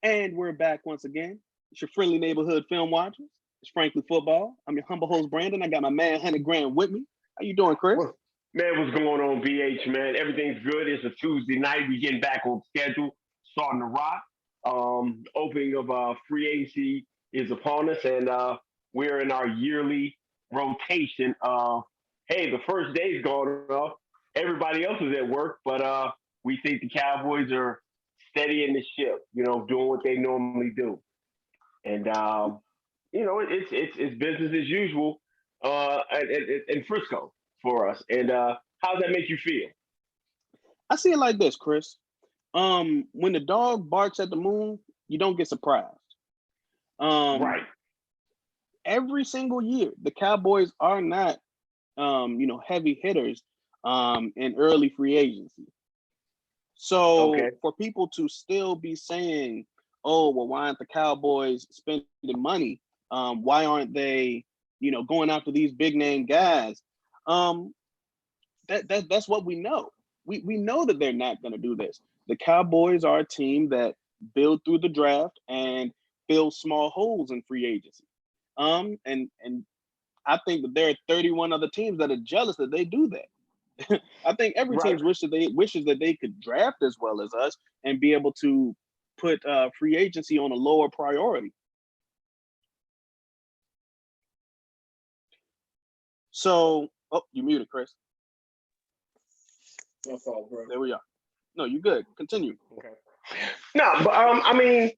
And we're back once again. It's your friendly neighborhood film watchers. It's Frankly Football. I'm your humble host, Brandon. I got my man, 100 Grand, with me. How you doing, Chris? What, man, what's going on, BH, man? Everything's good. It's a Tuesday night. We getting back on schedule, starting to rock. Opening of free agency is upon us, and we're in our yearly rotation. Hey, the first day's gone off. Everybody else is at work, but we think the Cowboys are steadying the ship, doing what they normally do. And it's business as usual in Frisco for us. And how does that make you feel? I see it like this, Chris. When the dog barks at the moon, you don't get surprised. Um, Right, every single year, the Cowboys are not, heavy hitters, in early free agency. So okay, for people to still be saying, "Oh, well, why aren't the Cowboys spending money? Why aren't they, going after these big name guys?" Um, that's what we know. We know that they're not going to do this. The Cowboys are a team that build through the draft and fill small holes in free agency. And I think that there are 31 other teams that are jealous that they do that. I think every right. team wishes that they could draft as well as us and be able to put free agency on a lower priority. So, oh, you muted, Chris. My fault, bro. There we are. No, you good. Continue. Okay. No, but I mean,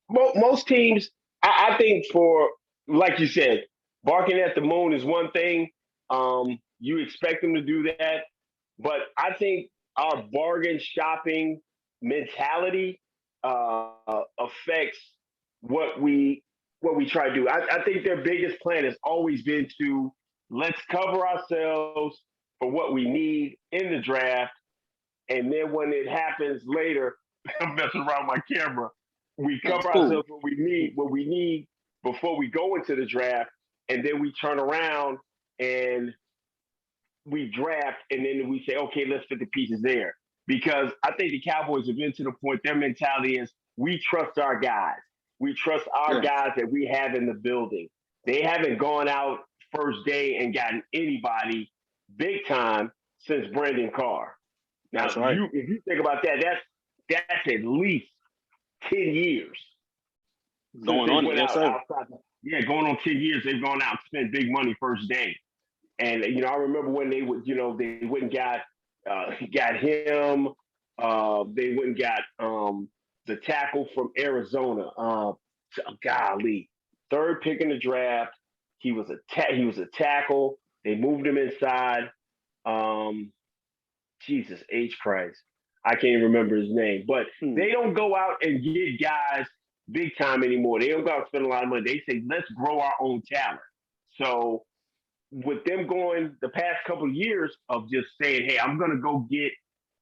most teams, I think for like you said, barking at the moon is one thing. You expect them to do that, but I think our bargain shopping mentality affects what we try to do. I think their biggest plan has always been to let's cover ourselves for what we need in the draft, and then when it happens later, I'm messing around with my camera. We No, it's cover cool. ourselves what we need before we go into the draft, and then we turn around and we draft, and then we say, okay, let's fit the pieces there. Because I think the Cowboys have been to the point. Their mentality is we trust our guys. We trust our Yeah, guys that we have in the building. They haven't gone out first day and gotten anybody big time since Brandon Carr. that's Now, right. if you think about that, that's at least 10 years since Going they on it. went Yes, out sir. outside. Yeah, going on 10 years, they've gone out and spent big money first day. And I remember when they would, they went and got him. They went and got the tackle from Arizona. Golly, third pick in the draft. He was a tackle. They moved him inside. Um, Jesus H Christ, I can't even remember his name. But Hmm. they don't go out and get guys big time anymore. They don't go out and spend a lot of money. They say let's grow our own talent. So with them going the past couple of years of just saying, hey, I'm gonna go get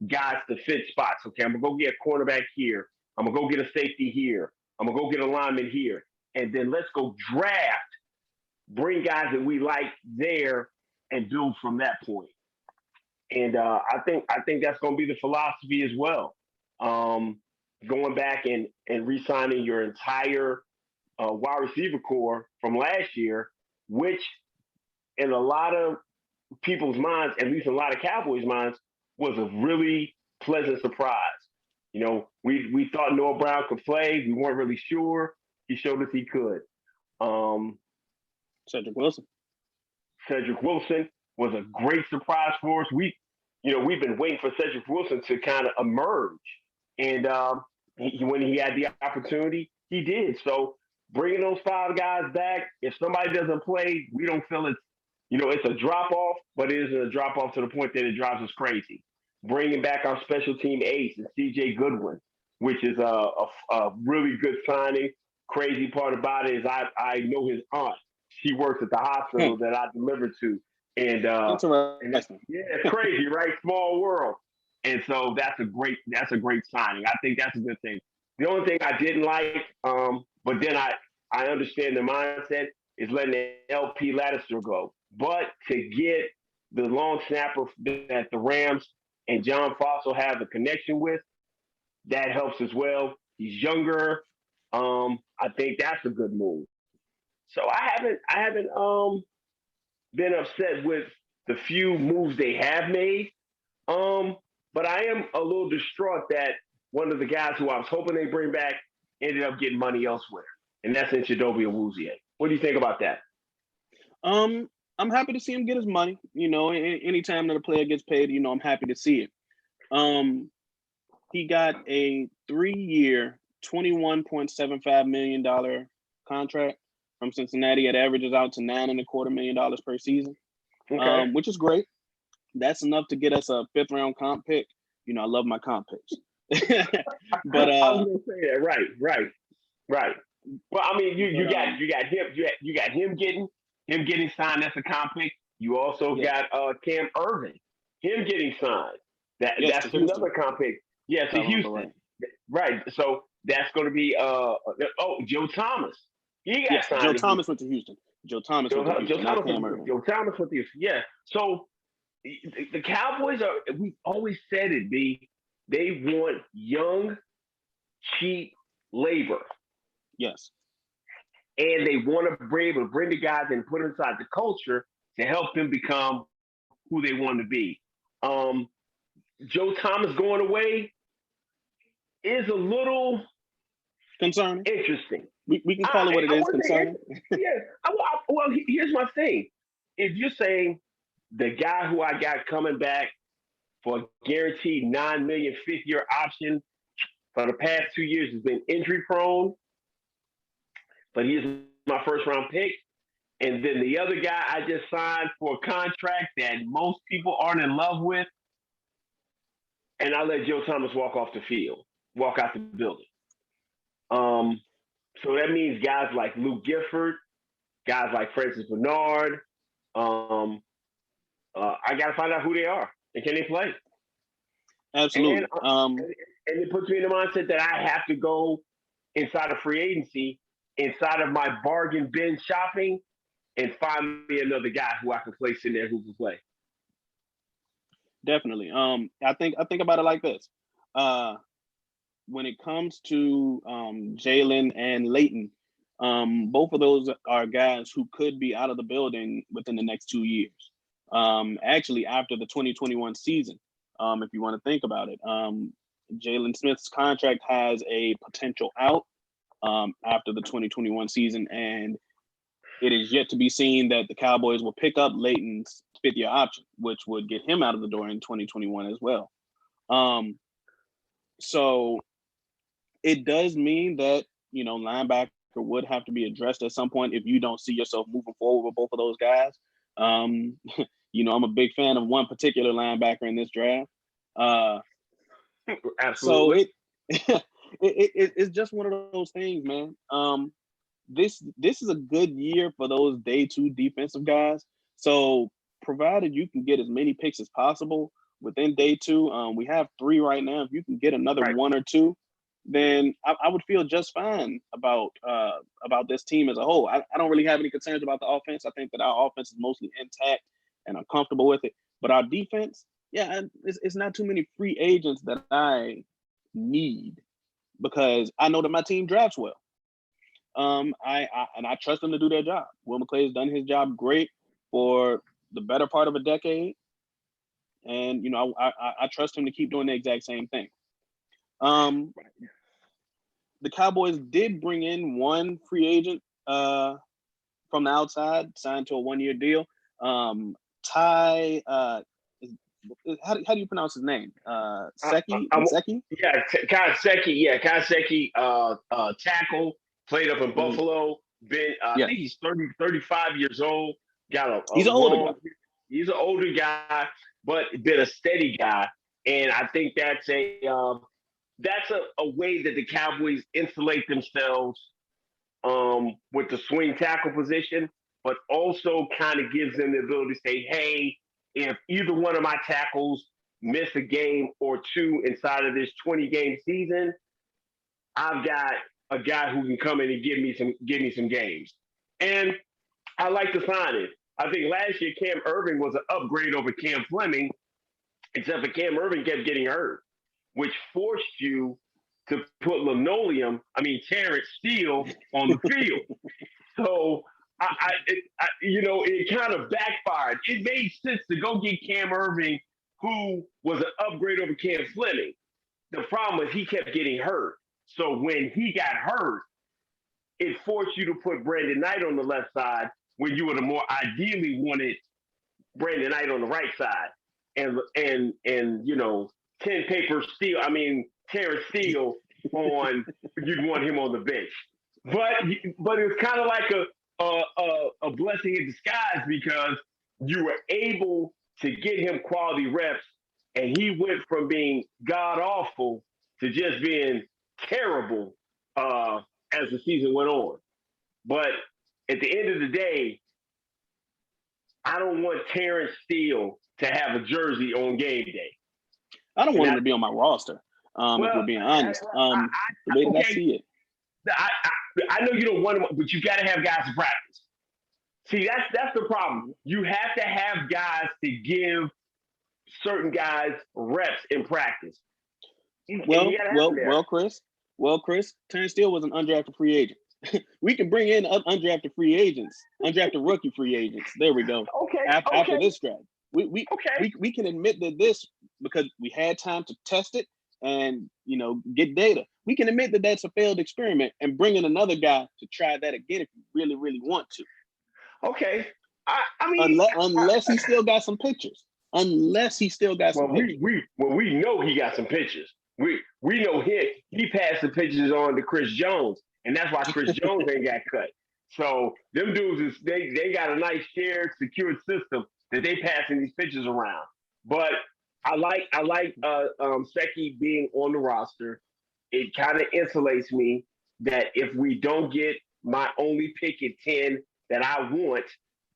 guys to fit spots. Okay, I'm gonna go get a cornerback here. I'm gonna go get a safety here. I'm gonna go get a lineman here, and then let's go draft, bring guys that we like there, and build from that point. And I think that's gonna be the philosophy as well. Um, Going back and re-signing your entire wide receiver core from last year, which in a lot of people's minds, at least in a lot of Cowboys' minds, was a really pleasant surprise. We thought Noah Brown could play. We weren't really sure. He showed us he could. Um, Cedric Wilson. Cedric Wilson was a great surprise for us. We've been waiting for Cedric Wilson to kind of emerge, and when he had the opportunity, he did. So bringing those five guys back, if somebody doesn't play, we don't feel it's a drop off, but it isn't a drop off to the point that it drives us crazy. Bringing back our special team ace and CJ Goodwin, which is a really good signing. Crazy part about it is I know his aunt. She works at the Hmm. hospital that I delivered to, and and Interesting. that, yeah, it's crazy, right? Small world. And so that's a great signing. I think that's a good thing. The only thing I didn't like, but then I understand the mindset is letting LP Lattiser go. But to get the long snapper that the Rams and John Fossil have a connection with, that helps as well. He's younger. I think that's a good move. So I haven't been upset with the few moves they have made. Um, but I am a little distraught that one of the guys who I was hoping they bring back ended up getting money elsewhere, and that's in Chidobe Awuzie. What do you think about that? Um, I'm happy to see him get his money. Anytime that a player gets paid, I'm happy to see it. Um, he got a 3-year, $21.75 million contract from Cincinnati. It averages out to $9.25 million per season, Okay. which is great. That's enough to get us a 5th round comp pick. I love my comp picks. but I was gonna say that. Right, right, right. Well, I mean, but you got him you got him getting signed as a comp pick. You also yes, got Cam Irving, him getting signed. yes, That's to Houston, another comp pick. Yeah, if I to remember Houston. right. Right. So that's going to be Joe Thomas. He got Yes, Joe signed to Thomas Houston. went to Houston. Joe Thomas went to Houston, not Cam Irving. Joe Thomas with the yeah. So the Cowboys are. We've always said it. They want young, cheap labor, Yes, and they want to be able to bring the guys and put inside the culture to help them become who they want to be. Um, Joe Thomas going away is a little concerning. interesting. We can call it what it I is, want to say, concerning. yeah. Well, here's my thing. If you're saying the guy who I got coming back for a guaranteed 9 million 5th-year option for the past 2 years has been injury prone, but he is my first round pick. And then the other guy I just signed for a contract that most people aren't in love with, and I let Joe Thomas walk off the field, walk out the building. Um, so that means guys like Luke Gifford, guys like Francis Bernard. Um, I got to find out who they are and can they play. And Absolutely. and it puts me in the mindset that I have to go inside of free agency, inside of my bargain bin shopping, and find me another guy who I can place in there who can play. Definitely. I think about it like this. Uh, when it comes to Jalen and Leighton, both of those are guys who could be out of the building within the next 2 years. Actually, after the 2021 season, if you want to think about it, Jalen Smith's contract has a potential out after the 2021 season, and it is yet to be seen that the Cowboys will pick up Leighton's 5th-year option, which would get him out of the door in 2021 as well. Um, so it does mean that linebacker would have to be addressed at some point if you don't see yourself moving forward with both of those guys. Um, I'm a big fan of one particular linebacker in this draft. Uh, so Absolutely. it, it's just one of those things, man. This is a good year for those day 2 defensive guys. So provided you can get as many picks as possible within day 2, we have 3 right now. If you can get another Right. 1 or 2, then I would feel just fine about this team as a whole. I don't really have any concerns about the offense. I think that our offense is mostly intact, and I'm comfortable with it. But our defense, yeah, it's not too many free agents that I need because I know that my team drafts well. I trust them to do their job. Will McClay has done his job great for the better part of a decade, and I trust him to keep doing the exact same thing. Um, the Cowboys did bring in one free agent from the outside, signed to a 1-year deal. Ty, how do you pronounce his name? I, Seki I, and Seki. yeah, Kaseki. Yeah, Kaseki. Tackle played up in Mm-hmm. Buffalo. Been I Yes, think he's 35 years old. Got a he's an older guy. long. He's an older guy, but been a steady guy, and I think that's a way that the Cowboys insulate themselves with the swing tackle position, but also kind of gives them the ability to say, hey, if either one of my tackles miss a game or two inside of this 20 game season, I've got a guy who can come in and give me some games. And I like to sign it. I think last year Cam Irving was an upgrade over Cam Fleming, except for Cam Irving kept getting hurt, which forced you to put Terrence Steele on the field. So it kind of backfired. It made sense to go get Cam Irving, who was an upgrade over Cam Fleming. The problem was he kept getting hurt. So when he got hurt, it forced you to put Brandon Knight on the left side when you would have more ideally wanted Brandon Knight on the right side. And ten paper Steele. Terrence Steele on. You'd want him on the bench. But it was kind of like a blessing in disguise because you were able to get him quality reps, and he went from being god awful to just being terrible as the season went on. But at the end of the day, I don't want Terrence Steele to have a jersey on game day. I don't want him to be on my roster. If we're being honest, the way that I see it. I know you don't want him, but you got to have guys to practice. See, that's the problem. You have to have guys to give certain guys reps in practice. Chris, Terrence Steele was an undrafted free agent. We can bring in undrafted free agents, undrafted rookie free agents. There we go. Okay. After this draft, we can admit that this, because we had time to test it and get data. We can admit that that's a failed experiment and bring in another guy to try that again if you really, really want to. Okay. Unless he still got some pictures. Unless he still got some pictures. We know he got some pictures. We know he passed the pictures on to Chris Jones, and that's why Chris Jones ain't got cut. So them dudes they got a nice shared, secured system that they passing these pictures around. But I like Seki being on the roster. It kind of insulates me that if we don't get my only pick at 10 that I want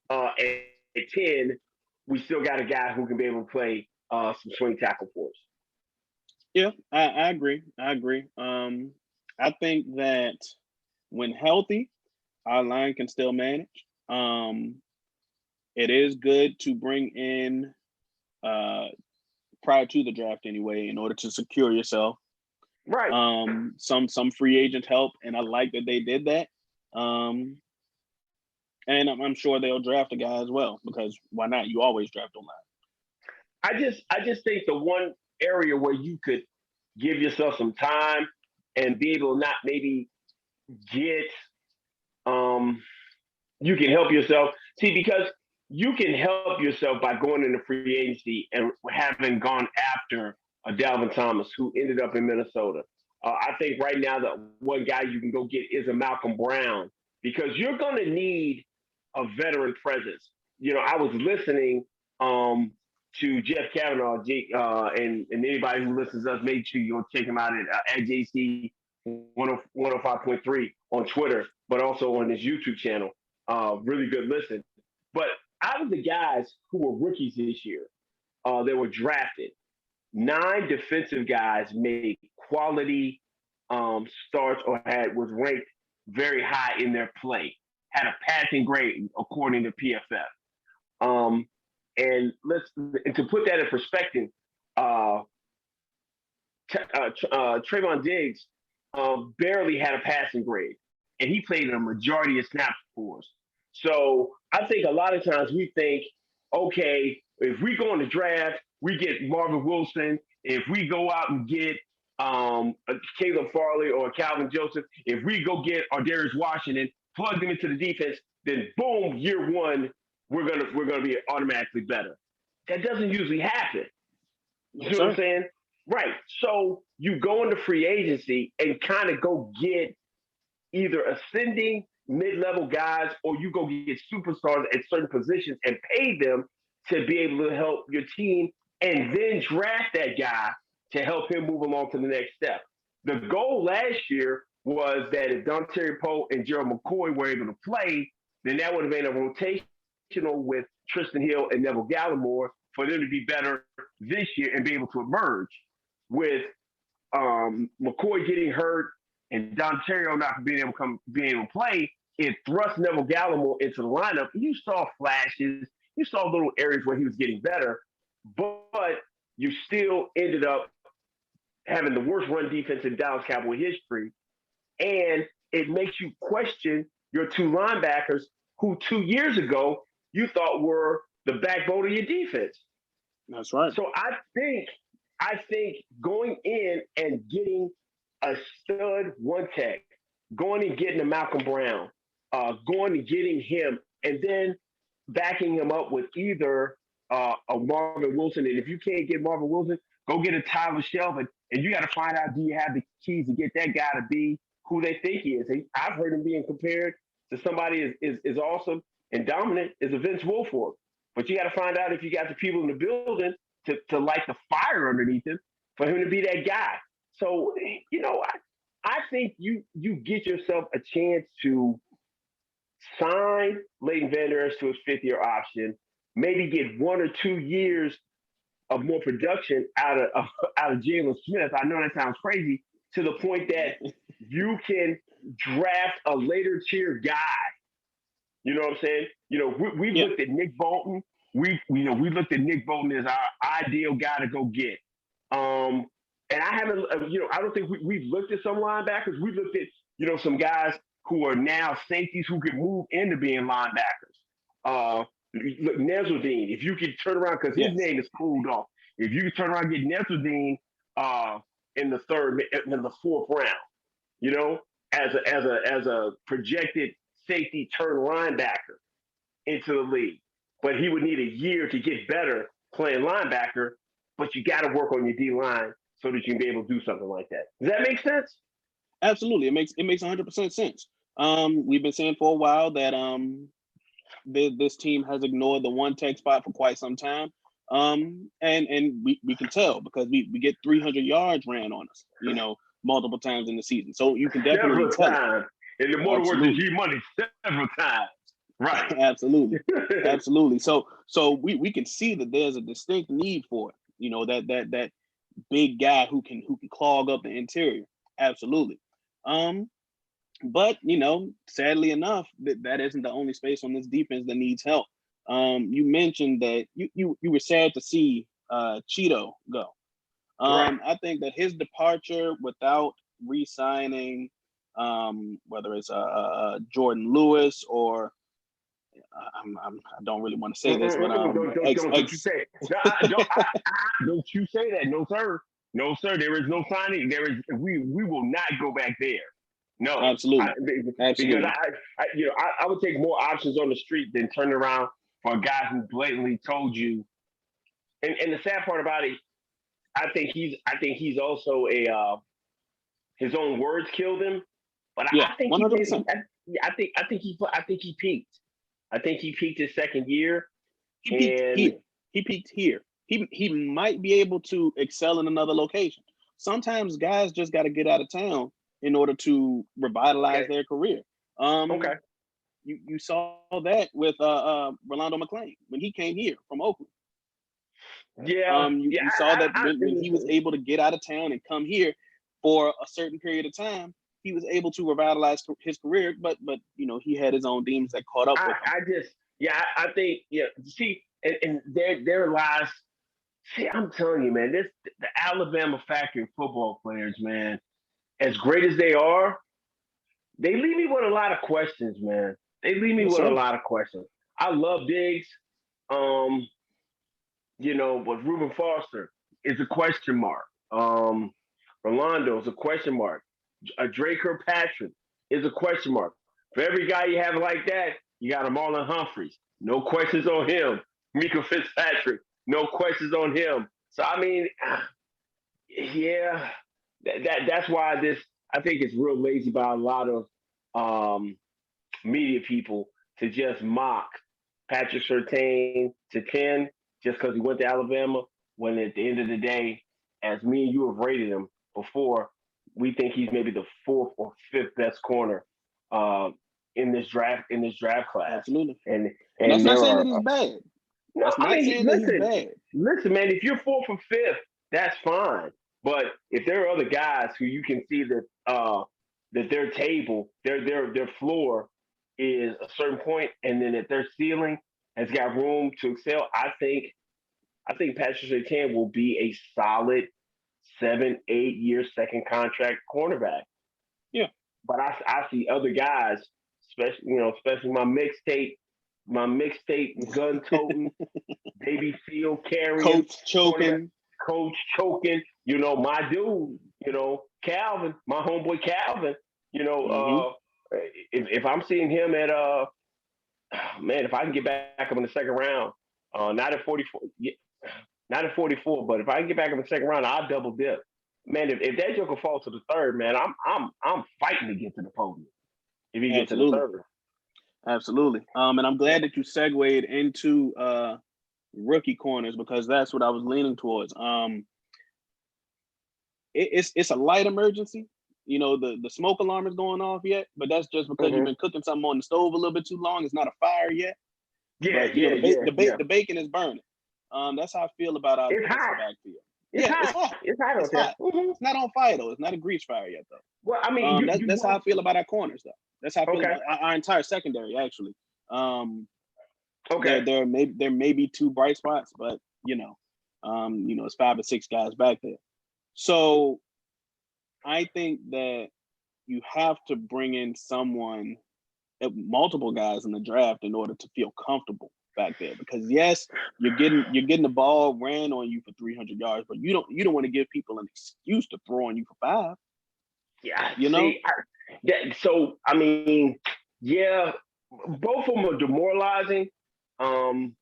at 10, we still got a guy who can be able to play some swing tackle for us. Yeah, I agree. I think that when healthy, our line can still manage. It is good to bring in prior to the draft anyway, in order to secure yourself. Right. Some free agent help, and I like that they did that. And I'm sure they'll draft a guy as well, because why not? You always draft online. I just think the one area where you could give yourself some time and be able to not maybe get you can help yourself. See, because you can help yourself by going into free agency and having gone after a Dalvin Thomas who ended up in Minnesota. I think right now the one guy you can go get is a Malcolm Brown, because you're going to need a veteran presence. I was listening to Jeff Kavanaugh, and anybody who listens to us, make sure you go check him out at JC 105.3 on Twitter, but also on his YouTube channel. Really good listen. But out of the guys who were rookies this year, they were drafted. 9 defensive guys made quality starts or was ranked very high in their play, had a passing grade according to PFF. And to put that in perspective, Trayvon Diggs barely had a passing grade, and he played a majority of snaps for us. So I think a lot of times we think, okay, if we go in the draft, we get Marvin Wilson. If we go out and get Caleb Farley or Calvin Joseph, if we go get Darius Washington, plug them into the defense, then boom, year one, we're gonna be automatically better. That doesn't usually happen. You know what I'm saying? Right. So you go into free agency and kind of go get either ascending mid-level guys, or you go get superstars at certain positions and pay them to be able to help your team, and then draft that guy to help him move along to the next step. The goal last year was that if Dontari Poe and Gerald McCoy were able to play, then that would have been a rotational with Tristan Hill and Neville Gallimore for them to be better this year and be able to emerge. With McCoy getting hurt and Dontario not being able to play, it thrust Neville Gallimore into the lineup. You saw flashes, you saw little areas where he was getting better, but you still ended up having the worst run defense in Dallas Cowboy history, and it makes you question your two linebackers who 2 years ago you thought were the backbone of your defense. That's right. So I think going in and getting a stud one tech, going and getting a Malcolm Brown, going and getting him, and then backing him up with either a Marvin Wilson. And if you can't get Marvin Wilson, go get a Tyler Shelvin. And you got to find out, do you have the keys to get that guy to be who they think he is? I've heard him being compared to somebody as awesome and dominant as a Vince Wilfork. But you got to find out if you got the people in the building to light the fire underneath him for him to be that guy. So, I think you get yourself a chance to sign Leighton Vander Esch to his 5th-year option, maybe get 1 or 2 years of more production out of Jalen Smith. I know that sounds crazy, to the point that you can draft a later tier guy. You know what I'm saying? We Yeah, looked at Nick Bolton. We looked at Nick Bolton as our ideal guy to go get. Um, and I haven't, I don't think we've looked at some linebackers. We looked at, some guys who are now safeties who could move into being linebackers. Look, Nezardine, if you could turn around, because his yes, name is cooled off. If you could turn around and get Nezardine in the fourth round, you know, as a projected safety turn linebacker into the league. But he would need a year to get better playing linebacker, but you got to work on your D line so that you can be able to do something like that. Does that make sense? absolutely. It makes 100% sense. We've been saying for a while that this team has ignored the one tech spot for quite some time. And we can tell because we get 300 yards ran on us, multiple times in the season. So you can definitely Several tell it. times. In the motor words of Absolutely. G Money, several times. Right. Absolutely. Absolutely. So we can see that there's a distinct need for it. That big guy who can clog up the interior. Absolutely. Um, but sadly enough, that isn't the only space on this defense that needs help. You mentioned that you were sad to see Cheeto go. Right. I think that his departure without re-signing, whether it's Jordan Lewis or I don't really want to say this, but Don't you say it. No, don't you say that. No, sir. No, sir. There is no signing. We will not go back there. No. I, absolutely, because absolutely, I would take more options on the street than turn around for a guy who blatantly told you. And the sad part about it, I think he's also his own words killed him. But yeah, I think he maybe 100%. I think he peaked. I think he peaked his second year, He peaked and here. He peaked here. He might be able to excel in another location. Sometimes guys just got to get out of town in order to revitalize okay, their career. okay, You saw that with Rolando McClain when he came here from Oakland. yeah, yeah. You saw that I when he was able to get out of town and come here for a certain period of time, he was able to revitalize his career. But he had his own demons that caught up with him. I just, yeah, I think, yeah. See, and there lies. See, I'm telling you, man, the Alabama factory football players, man, as great as they are, they leave me with a lot of questions, man. They leave me Yes, with a sir. lot of questions. I love Diggs, um, but Reuben Foster is a question mark. Rolando is a question mark. Drake Kirkpatrick is a question mark. For every guy you have like that, you got a Marlon Humphreys. No questions on him. Mika Fitzpatrick. No questions on him. So I mean, yeah, that's why this. I think it's real lazy by a lot of um, media people to just mock Patrick Surtain to 10 just because he went to Alabama. When at the end of the day, as me and you have rated him before, we think he's maybe the fourth or fifth best corner um, in this draft class. Absolutely. And And that's and not there saying that are he's bad. no. That's I not mean, saying that he's listen, bad. listen, man. If you're fourth or fifth, that's fine. But if there are other guys who you can see that their table, their floor is a certain point, and then that their ceiling has got room to excel, I think Patrick Surtain will be a solid 7, 8 year second contract cornerback. Yeah. But I see other guys, especially my mixtape gun toting, baby seal carrying, Coach cornerback choking. coach choking. My dude, Calvin, my homeboy Calvin. You know, Hmm. if I'm seeing him at man, if I can get back up in the second round, not at 44, not at 44, but if I can get back up in the second round, I'll double dip. Man, if that joker falls to the third, man, I'm fighting to get to the podium. If he get to the Absolutely. third, Absolutely. And I'm glad that you segued into rookie corners because that's what I was leaning towards. It's a light emergency. You know, the smoke alarm is going off yet, but that's just because you've mm-hmm. been cooking something on the stove a little bit too long. It's not a fire yet, Yeah, but you know yeah, yeah, yeah. the bacon is burning. That's how I feel about our It's defensive hot. backfield. It's Yeah, it's hot. hot. It's hot It's out there. hot. Mm-hmm. It's not on fire though. It's not a grease fire yet though. Well, I mean, you That's how I want feel about our corners though. That's how I feel okay, about our entire secondary actually. Um, okay. there may be two bright spots, but it's 5 or 6 guys back there. So I think that you have to bring in someone, multiple guys in the draft in order to feel comfortable back there. Because yes, you're getting the ball ran on you for 300 yards, but you don't want to give people an excuse to throw on you for 5. Yeah, You know? see, so I mean, yeah, both of them are demoralizing. Um,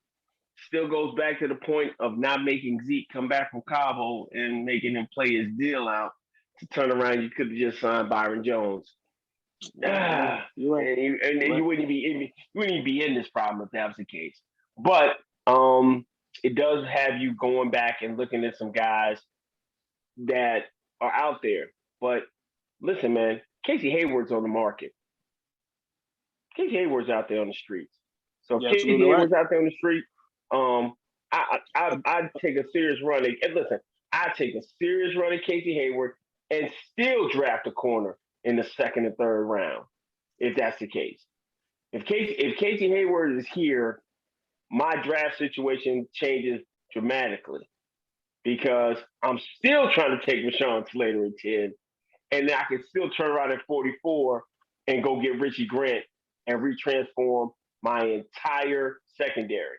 Still goes back to the point of not making Zeke come back from Cabo and making him play his deal out to turn around. You could have just signed Byron Jones. Yeah, you're right. And You're right. you wouldn't even be in this problem if that was the case. But it does have you going back and looking at some guys that are out there. But listen, man, Casey Hayward's on the market. Casey Hayward's out there on the streets. So if You're Casey absolutely right. Hayward's out there on the street, um, Uh, I'd take a serious run. And listen, I'd take a serious run at Casey Hayward and still draft a corner in the second and third round if that's the case. If Casey Hayward is here, my draft situation changes dramatically because I'm still trying to take Rashawn Slater at 10, and then I can still turn around at 44 and go get Richie Grant and retransform my entire secondary.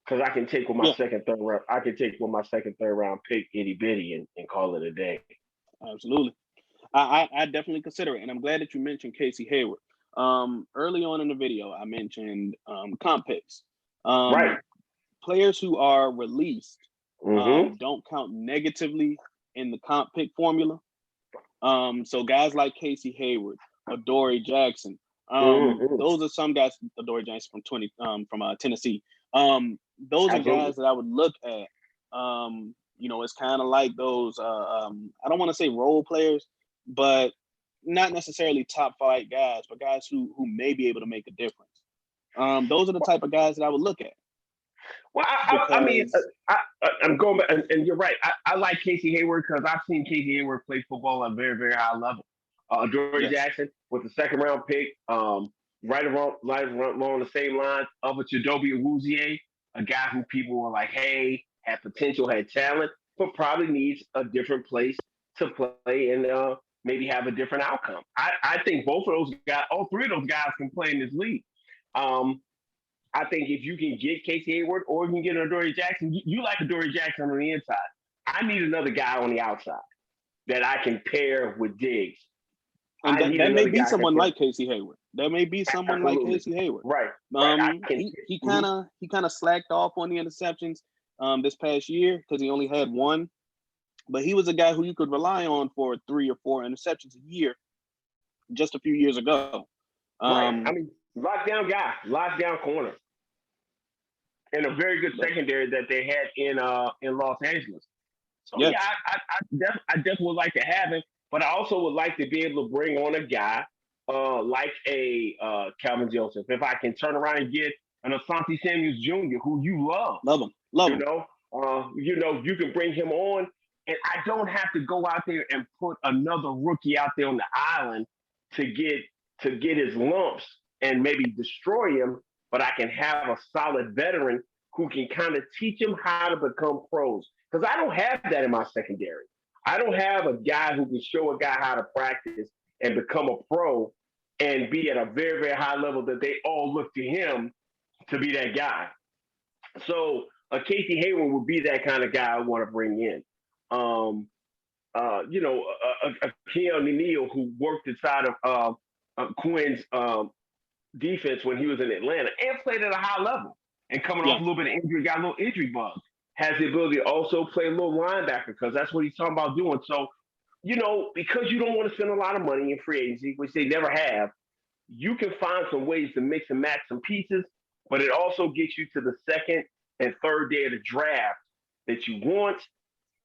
Because I can take with my yeah, second, third round. I can take with my second, third round pick itty bitty and call it a day. absolutely. I definitely consider it, and I'm glad that you mentioned Casey Hayward. Early on in the video, I mentioned comp picks. Right. Um, Players who are released Mm-hmm. don't count negatively in the comp pick formula. So guys like Casey Hayward, Adoree Jackson, Mm-hmm. those are some guys. Adoree Jackson from Tennessee. Those are guys Absolutely. that I would look at. It's kind of like those. I don't want to say role players, but not necessarily top flight guys, but guys who may be able to make a difference. Those are the type of guys that I would look at Well, I mean, because I'm going back, and you're right. I like Casey Hayward because I've seen Casey Hayward play football at a very, very high level. Dory yes, Jackson with the second round pick, right along the same lines of a Chidobe Awuzie, a guy who people were like, hey, had potential, had talent, but probably needs a different place to play and maybe have a different outcome. I think both of those guys, all three of those guys can play in this league. Um, I think if you can get Casey Hayward or you can get Adoree Jackson, you like Adoree Jackson on the inside. I need another guy on the outside that I can pair with Diggs. and I need that may another be guy I can someone pair. like Casey Hayward. That may be someone like Absolutely. Casey Hayward. Right. Right. I can. He Mm-hmm. kind of slacked off on the interceptions this past year because he only had one, but he was a guy who you could rely on for 3 or 4 interceptions a year just a few years ago. Right. I Um, mean, lockdown guy, lockdown corner, and a very good but secondary that they had in Los Angeles. So yeah, yes, I definitely would like to have him, but I also would like to be able to bring on a guy like a Calvin Joseph. If I can turn around and get an Asante Samuels Jr., who you love, love you him. know, you can bring him on, and I don't have to go out there and put another rookie out there on the island to get his lumps and maybe destroy him. But I can have a solid veteran who can kind of teach him how to become pros because I don't have that in my secondary. I don't have a guy who can show a guy how to practice and become a pro and be at a very, very high level that they all look to him to be that guy. So a Casey Hayward would be that kind of guy I want to bring in. Um, a Keon Neal who worked inside of Quinn's defense when he was in Atlanta and played at a high level and coming off Yeah, a little bit of injury, got a little injury bug. Has the ability to also play a little linebacker because that's what he's talking about doing. So, because you don't want to spend a lot of money in free agency, which they never have, you can find some ways to mix and match some pieces, but it also gets you to the second and third day of the draft that you want.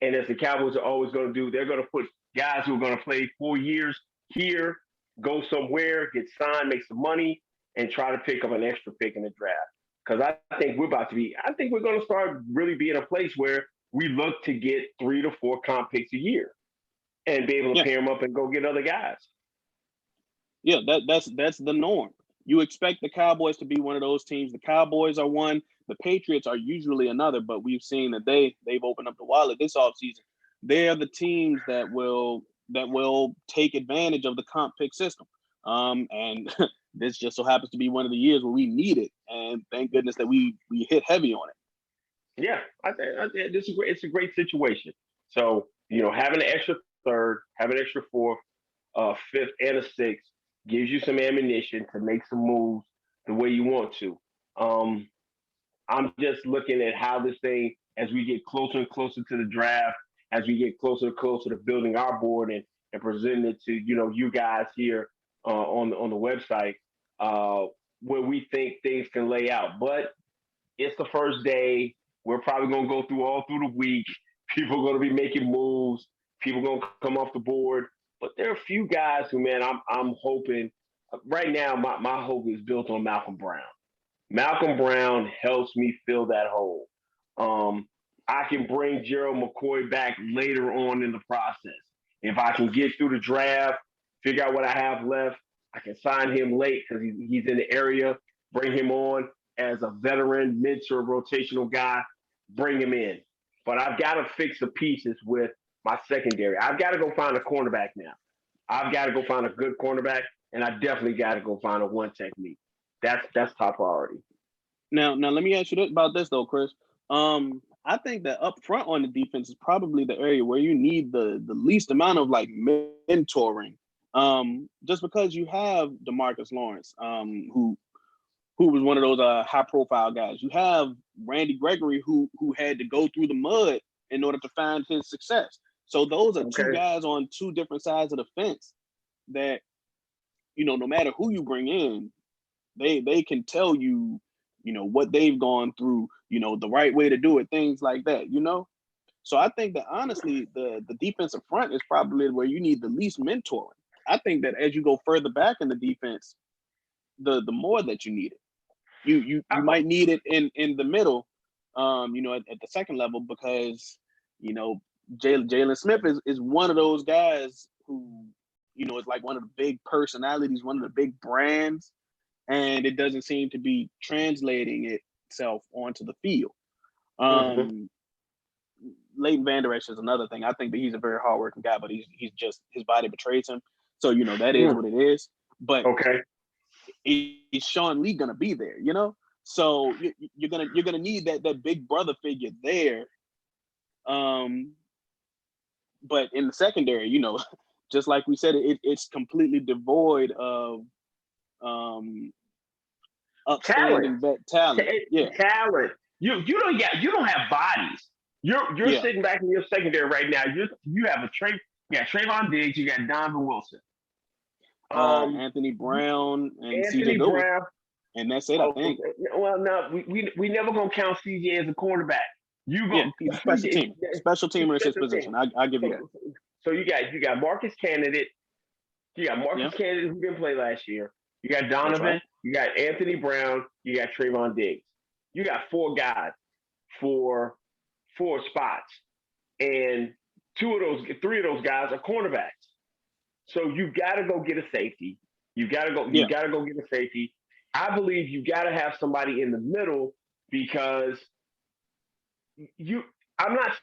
And as the Cowboys are always going to do, they're going to put guys who are going to play 4 years here, go somewhere, get signed, make some money, and try to pick up an extra pick in the draft. Because I think we're going to start really being a place where we look to get 3 to 4 comp picks a year and be able to yeah, pair them up and go get other guys. yeah. That's the norm. You expect the Cowboys to be one of those teams. The Cowboys are one. The Patriots are usually another, but we've seen that they've opened up the wallet this offseason. They're the teams that will take advantage of the comp pick system. And this just so happens to be one of the years where we need it, and thank goodness that we hit heavy on it. Yeah, I think this is great. It's a great situation. So having an extra third, having an extra fourth, fifth, and a sixth gives you some ammunition to make some moves the way you want to. Um, I'm just looking at how this thing, as we get closer and closer to the draft, as we get closer and closer to building our board and presenting it to you guys here on the website, uh, where we think things can lay out. But it's the first day. We're probably going to go through all through the week. People are going to be making moves. People are going to come off the board. But there are a few guys who, man, I'm hoping. Right now, my hope is built on Malcolm Brown. Malcolm Brown helps me fill that hole. Um, I can bring Gerald McCoy back later on in the process. If I can get through the draft, figure out what I have left, I can sign him late because he's in the area, bring him on as a veteran, mid to rotational guy, bring him in. But I've got to fix the pieces with my secondary. I've got to go find a cornerback now. I've got to go find a good cornerback, and I definitely got to go find a one technique. That's top priority. Now let me ask you about this though, Chris. I think that up front on the defense is probably the area where you need the least amount of like mentoring. Just because you have Demarcus Lawrence, who was one of those high profile guys. You have Randy Gregory who had to go through the mud in order to find his success. So those are two Okay. guys on two different sides of the fence that, no matter who you bring in, they can tell you, what they've gone through, the right way to do it, things like that. So I think that honestly, the defensive front is probably where you need the least mentoring. I think that as you go further back in the defense, the more that you need it. You I, might need it in the middle, at the second level because, you know, Jalen Smith is one of those guys who, is like one of the big personalities, one of the big brands, and it doesn't seem to be translating itself onto the field. mhm. Um, Leighton Vander Esch is another thing. I think that he's a very hardworking guy, but he's just his body betrays him. So that is Mm, what it is. But okay. is Sean Lee gonna be there? So you're gonna need that big brother figure there. Um, but in the secondary, just like we said, it's completely devoid of um Talent. upstanding vet talent. Yeah, Talent. You don't have bodies. You're yeah. sitting back in your secondary right now. You have you got Trayvon Diggs, you got Donovan Wilson. Um Anthony Brown and CJ Anthony Goodwin, Brown. and that's it. I Oh, think. well, no, we never gonna count CJ as a cornerback. You Yeah, go he's a special CJ. teamer. Special teamer is his Special team. position. I give you that. So, so you got Marcus Candidate. You got Yeah, Marcus Candidate who didn't play last year. You got that's right. Donovan. You got Anthony Brown. You got Trayvon Diggs. You got four guys for four spots, and three of those guys are cornerbacks. So you got to go get a safety. You got to go. You Yeah, got to go get a safety. I believe you got to have somebody in the middle because you. I'm not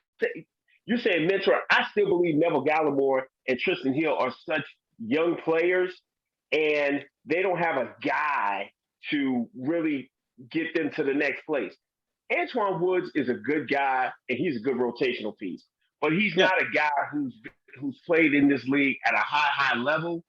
you're saying mentor. I still believe Neville Gallimore and Tristan Hill are such young players, and they don't have a guy to really get them to the next place. Antoine Woods is a good guy, and he's a good rotational piece, but he's Yeah. not a guy who's played in this league at a high level,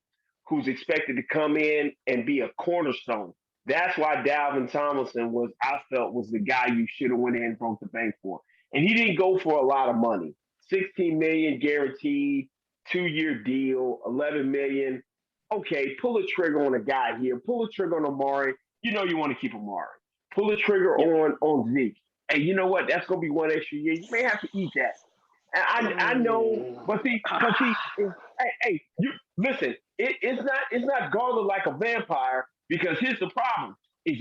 who's expected to come in and be a cornerstone. That's why Dalvin Tomlinson was, I felt, was the guy you should have went in and broke the bank for. And he didn't go for a lot of money. 16 million guaranteed, 2-year deal, 11 million. Okay, pull a trigger on a guy here, pull a trigger on Amari. You know you want to keep Amari. Pull a trigger Yeah. on Zeke. Hey, you know what? That's gonna be one extra year. You may have to eat that. And I know, but see, hey, you listen. It's not guarded like a vampire because here's the problem: if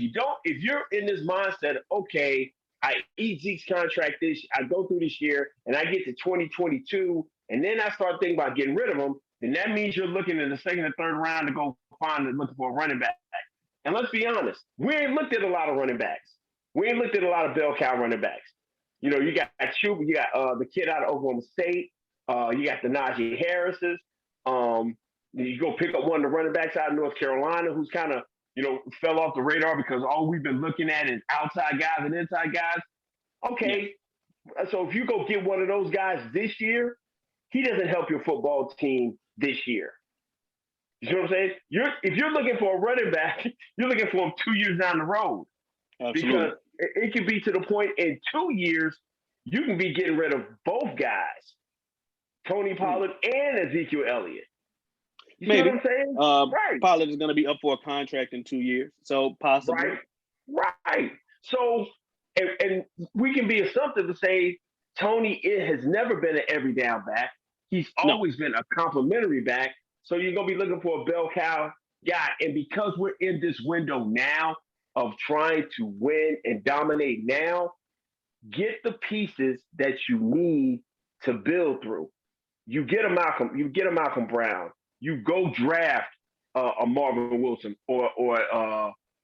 you're in this mindset, okay, I eat Zeke's contract I go through this year, and I get to 2022, and then I start thinking about getting rid of him, then that means you're looking in the second and third round to go find and looking for a running back. And let's be honest, we ain't looked at a lot of running backs. We ain't looked at a lot of bell cow running backs. You know, you got Chuba, you got the kid out of Oklahoma State, you got the Najee Harrises. You go pick up one of the running backs out of North Carolina who's kind of, fell off the radar because all we've been looking at is outside guys and inside guys. Yeah. Okay, so if you go get one of those guys this year, he doesn't help your football team this year. You see what I'm saying? If you're looking for a running back, you're looking for him 2 years down the road because Absolutely. it could be to the point in 2 years you can be getting rid of both guys, Tony Hmm. Pollard and Ezekiel Elliott. You see what Maybe. I'm saying? Uh, Right, Pollard is going to be up for a contract in 2 years, so possibly. right, right. So, and we can be assumptive to say Tony has never been an every down back. He's No. always been a complimentary back. So you're gonna be looking for a bell cow guy. And because we're in this window now of trying to win and dominate now, get the pieces that you need to build through. You get a Malcolm Brown. You go draft a Marvin Wilson or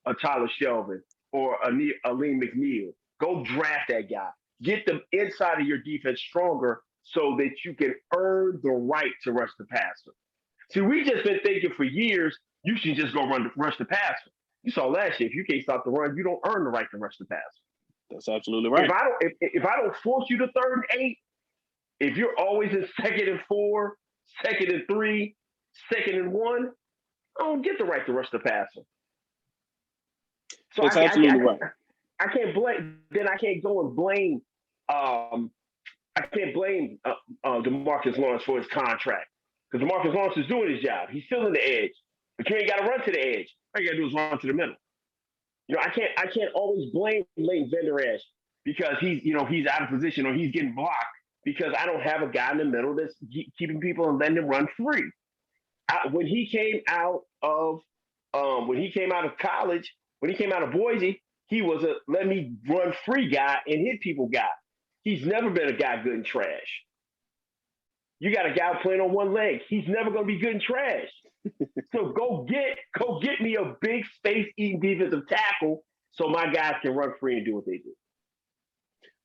a Tyler Shelvin or a Lee McNeil. Go draft that guy. Get the inside of your defense stronger so that you can earn the right to rush the passer. See, we just been thinking for years you should just go rush the passer. You saw last year if you can't stop the run, you don't earn the right to rush the passer. That's absolutely If right. I don't if I don't force you to third and eight, if you're always in second and four, second and three, second and one, I don't get the right to rush the passer. So That's absolutely right. I can't blame. Then I can't go and blame. Um, I can't blame Demarcus Lawrence for his contract because Demarcus Lawrence is doing his job. He's filling the edge, but you ain't got to run to the edge. All you got to do is run to the middle. I can't always blame Leighton Vander Esch because he's out of position or he's getting blocked because I don't have a guy in the middle that's keeping people and letting them run free. When he came out of college, when he came out of Boise, he was a let me run free guy and hit people guy. He's never been a guy good in trash. You got a guy playing on one leg. He's never going to be good in trash. So go get me a big space eating defensive tackle so my guys can run free and do what they do.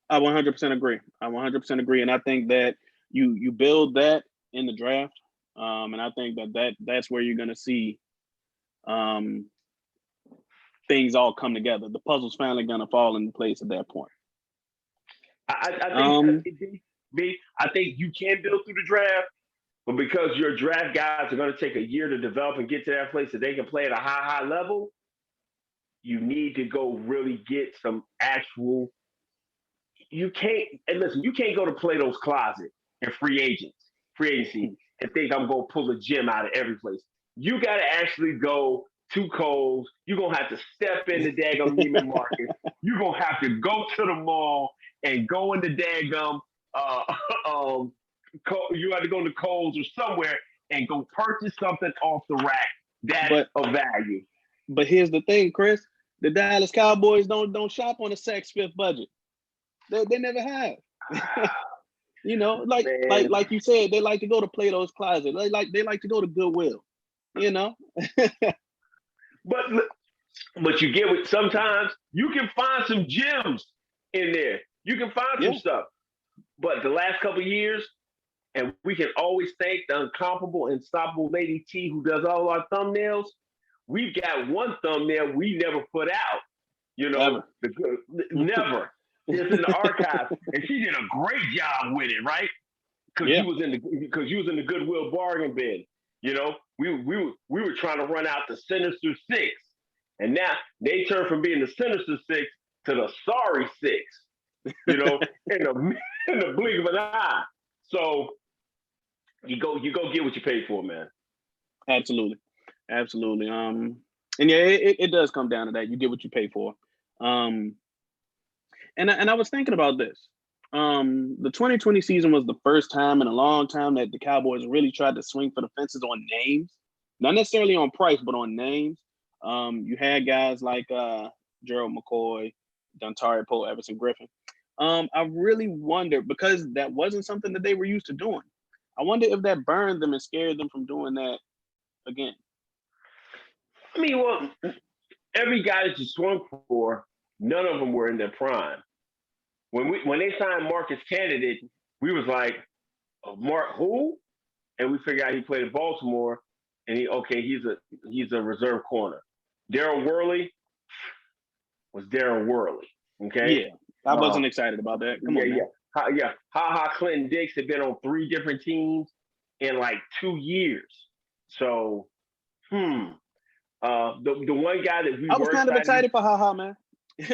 I 100% agree. I 100% agree, and I think that you build that in the draft, and I think that's where you're going to see um, things all come together. The puzzle's finally going to fall into place at that point. I think Um, I think you can build through the draft, but because your draft guys are going to take a year to develop and get to that place that they can play at a high level, you need to go really get some actual. You can't and listen. You can't go to Plato's closet and free agency, and think I'm going to pull a gem out of every place. You got to actually go to Kohl's. You're going to have to step in the daggum Neiman Marcus. You're going to have to go to the mall and go in the daggum. Uh, um, you have to go to Kohl's or somewhere and go purchase something off the rack that's but of value. but here's the thing, Chris. The Dallas Cowboys don't shop on a Saks Fifth budget. They never have. You know, Man, like you said, they like to go to Plato's Closet. They like to go to Goodwill. You know. but but you get what sometimes you can find some gems in there. You can find some Yeah. stuff. But the last couple of years, and we can always thank the incomparable, unstoppable Lady T who does all our thumbnails. We've got one thumbnail we never put out. You know, Ever. the good never. It's in the archive, and she did a great job with it, right? Because Yeah. you was in the because you was in the Goodwill bargain bin. You know, we were trying to run out the Sinister Six, and now they turned from being the Sinister Six to the Sorry Six. You know, in the in the blink of an eye. So you go get what you paid for, man. Absolutely. Absolutely. And yeah, it does come down to that. You get what you pay for. Um, and I was thinking about this. The 2020 season was the first time in a long time that the Cowboys really tried to swing for the fences on names, not necessarily on price, but on names. You had guys like Gerald McCoy, Dontari Poe, Everson Griffin. I really wonder because that wasn't something that they were used to doing. I wonder if that burned them and scared them from doing that again. I mean, well, every guy that you swung for, none of them were in their prime. When they signed Marcus Candidate, we was like, oh, Mark who? And we figured out he played in Baltimore, and he's a reserve corner. Daryl Worley was Daryl Worley. Okay. Yeah, I Uh, wasn't excited about that. Come yeah, on, yeah, man. yeah. Ha Ha Clinton Dix had been on three different teams in like 2 years. So, hmm. The one guy that we I was were kind of excited, excited for haha, man.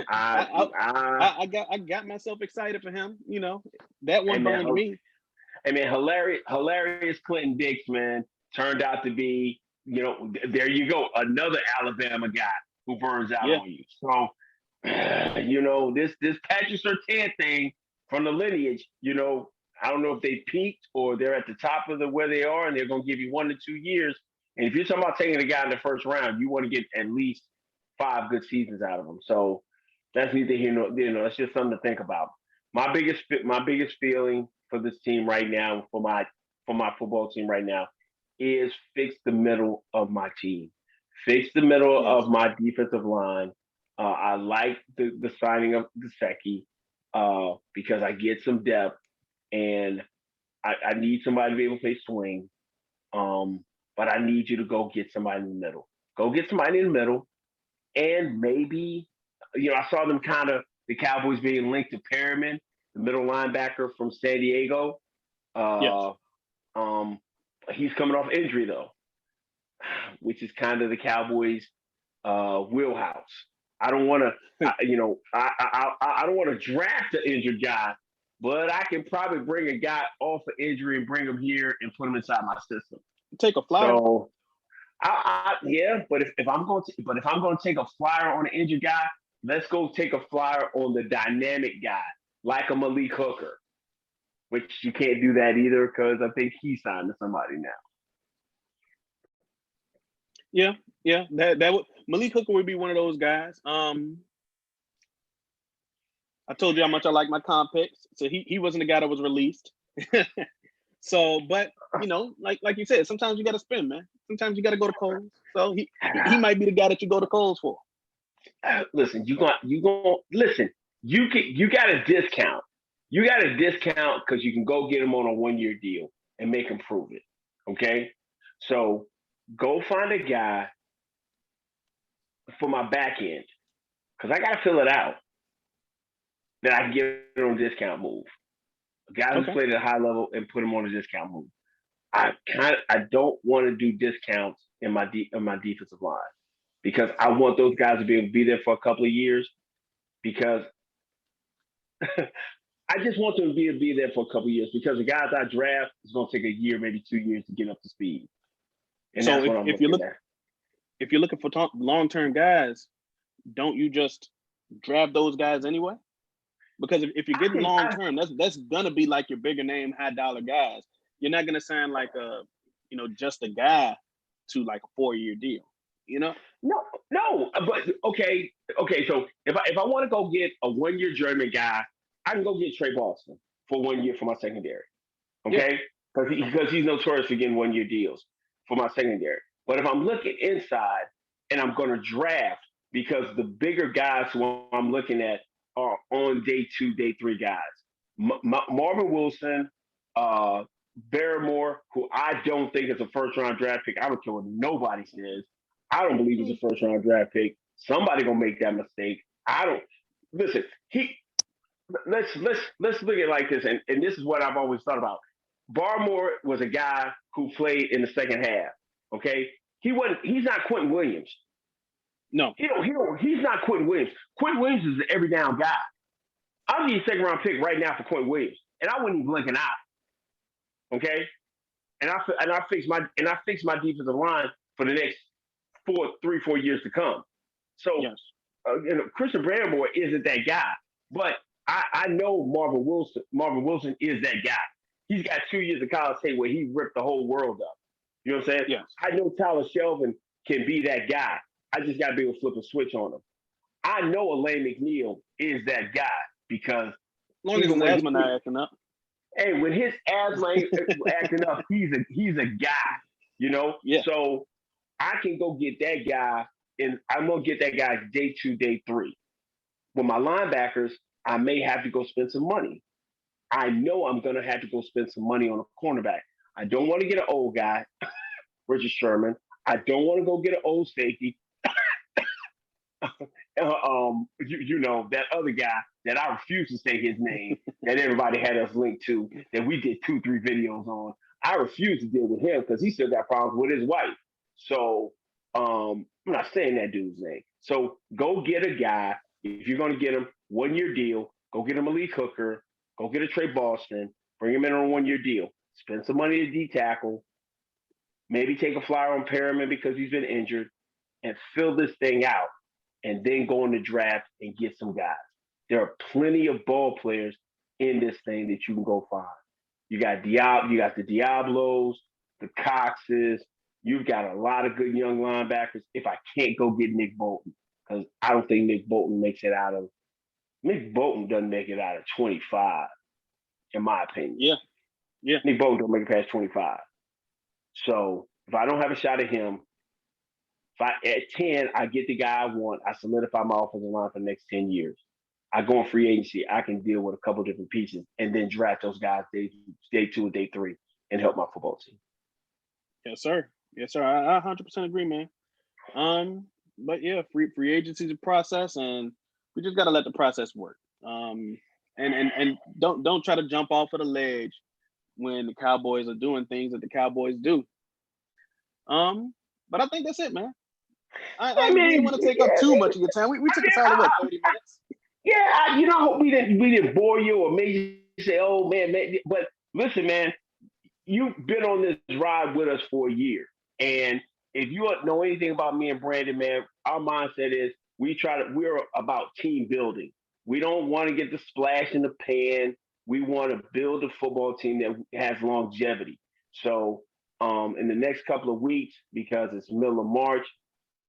I, I, I, I got myself excited for him. That I one mean, burned me. I mean, hilarious Clinton Dix, man, turned out to be, there you go, another Alabama guy who burns out Yeah, on you. So, this Patrick Surtain thing from the lineage, I don't know if they peaked or they're at the top of the where they are, and they're going to give you 1 to 2 years. And if you're talking about taking a guy in the first round, you want to get at least 5 good seasons out of him. So that's neither here nor there. That's just something to think about. My biggest feeling for this team right now, for my football team right now, is fix the middle of my team. Fix the middle yes. of my defensive line. I like the signing of Gesicki because I get some depth, and I need somebody to be able to play swing. Um, but I need you to go get somebody in the middle. Go get somebody in the middle, and maybe I saw them kind of the Cowboys being linked to Perriman, the middle linebacker from San Diego. Yes. Uh, um, he's coming off injury though, which is kind of the Cowboys' wheelhouse. I don't want to, I don't want to draft an injured guy, but I can probably bring a guy off of injury and bring him here and put him inside my system. Take a flyer. So, yeah, but if I'm going to take a flyer on an injured guy, let's go take a flyer on the dynamic guy, like a Malik Hooker, which you can't do that either because I think he signed to somebody now. Yeah, yeah. That would Malik Hooker would be one of those guys. I told you how much I like my comp picks, so he wasn't the guy that was released. So, but like you said, sometimes you got to spin, man. Sometimes you got to go to Coles. So he might be the guy that you go to Coles for. Listen, listen. You got a discount. You got a discount because you can go get him on a 1 year deal and make him prove it. Okay, so go find a guy for my back end because I got to fill it out that I can get on a discount move. A guy who's Okay. played at a high level and put him on a discount move. I don't want to do discounts in my defensive line because I want those guys to be able to be there for a couple of years because I just want them to be there for a couple of years because the guys I draft is going to take a year, maybe 2 years to get up to speed, and So that's if what I'm if you looking look at. if you're looking for long term guys, don't you just draft those guys anyway? Because if you're getting long I term, that's gonna be like your bigger name, high dollar guys. You're not gonna sign like just a guy to like a 4 year deal. You know? No, no, but okay. So if I want to go get a 1 year German guy, I can go get Trey Boston for 1 year for my secondary. Yeah. Okay, because he's notorious for getting 1 year deals for my secondary. But if I'm looking inside and I'm going to draft because the bigger guys who I'm looking at are on day two, day three guys. Marvin Wilson, uh, Barrymore, who I don't think is a first round draft pick. I don't care what nobody says. I don't believe he's a first round draft pick. Somebody gonna make that mistake. I don't listen. He let's look at it like this, and this is what I've always thought about. Barmore was a guy who played in the second half. Okay, he wasn't. He's not Quentin Williams. No. He's not Quentin Williams. Quentin Williams is an every down guy. I'll give you a second round pick right now for Quentin Williams, and I wouldn't even blink an eye. Okay, and I fix my defensive line for the next 4 years to come. So Yes. Christian Barmore isn't that guy, but I know Marvin Wilson. Marvin Wilson is that guy. He's got 2 years of college tape where he ripped the whole world up. You know what I'm saying? Yes. I know Tyler Shelvin can be that guy. I just got to be able to flip a switch on him. I know Elaine McNeil is that guy because As long as his asthma not acting up. hey, when his asthma ain't acting up, he's a guy. You know? Yeah. So I can go get that guy, and I'm gonna get that guy day 2, day 3. With my linebackers, I may have to go spend some money. I know I'm gonna have to go spend some money on a cornerback. I don't want to get an old guy, Richard Sherman. I don't want to go get an old safety. You know that other guy that I refuse to say his name that everybody had us linked to that we did 2, 3 videos on. I refuse to deal with him because he still got problems with his wife. So I'm not saying that dude's name. So go get a guy if you're going to get him 1 year deal. Go get him a Malik Hooker. Go get a Trey Boston. Bring him in on a 1 year deal. Spend some money to D tackle. Maybe take a flyer on Perriman because he's been injured, and fill this thing out. And then go in the draft and get some guys. There are plenty of ball players in this thing that you can go find. You got you got the Diablos, the Coxes. You've got a lot of good young linebackers. If I can't go get Nick Bolton, because I don't think Nick Bolton doesn't make it out of 25, in my opinion. Yeah. Yeah. Nick Bolton don't make it past 25. So if I don't have a shot at him, at 10, I get the guy I want. I solidify my offensive line for the next 10 years. I go on free agency. I can deal with a couple different pieces and then draft those guys day 2 or day 3 and help my football team. Yes, sir. Yes, sir. I 100% agree, man. But yeah, free agency is a process, and we just gotta let the process work. And don't try to jump off of the ledge when the Cowboys are doing things that the Cowboys do. But I think that's it, man. I didn't want to take up too much of your time. We took a solid 30 minutes. Yeah, I hope we didn't bore you or made you say, "Oh man." But listen, man, you've been on this ride with us for a year, and if you know anything about me and Brandon, man, our mindset is we're about team building. We don't want to get the splash in the pan. We want to build a football team that has longevity. So, in the next couple of weeks, because it's middle of March.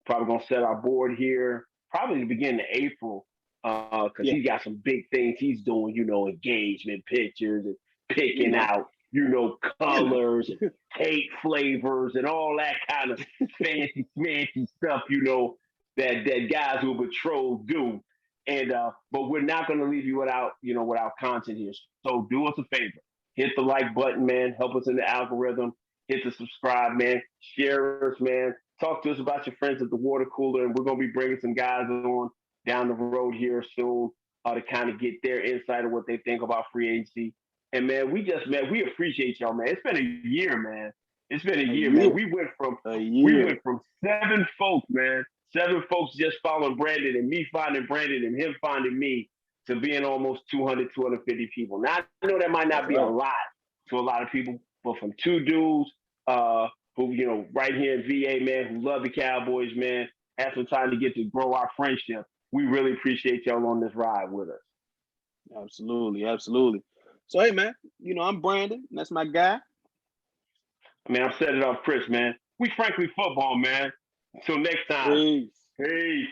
Probably gonna set our board here, probably the beginning of April, because he's got some big things he's doing. Engagement pictures and picking out, colors and cake flavors and all that kind of fancy stuff. That guys who are betrothed do. And but we're not gonna leave you without content here. So do us a favor, hit the like button, man. Help us in the algorithm. Hit the subscribe, man. Share us, man. Talk to us about your friends at the water cooler, and we're going to be bringing some guys on down the road here soon to kind of get their insight of what they think about free agency. And, man, we appreciate y'all, man. It's been a year, man. It's been a year, man. We went from 7 folks, man, 7 folks just following Brandon and me finding Brandon and him finding me to being almost 200, 250 people. Now, I know that might not be a lot to a lot of people, but from 2 dudes, who, right here in VA, man, who love the Cowboys, man, had some time to get to grow our friendship. We really appreciate y'all on this ride with us. Absolutely, absolutely. So, hey, man, I'm Brandon. That's my guy. I'm setting it up, Chris, man. We frankly football, man. Until next time. Peace. Peace.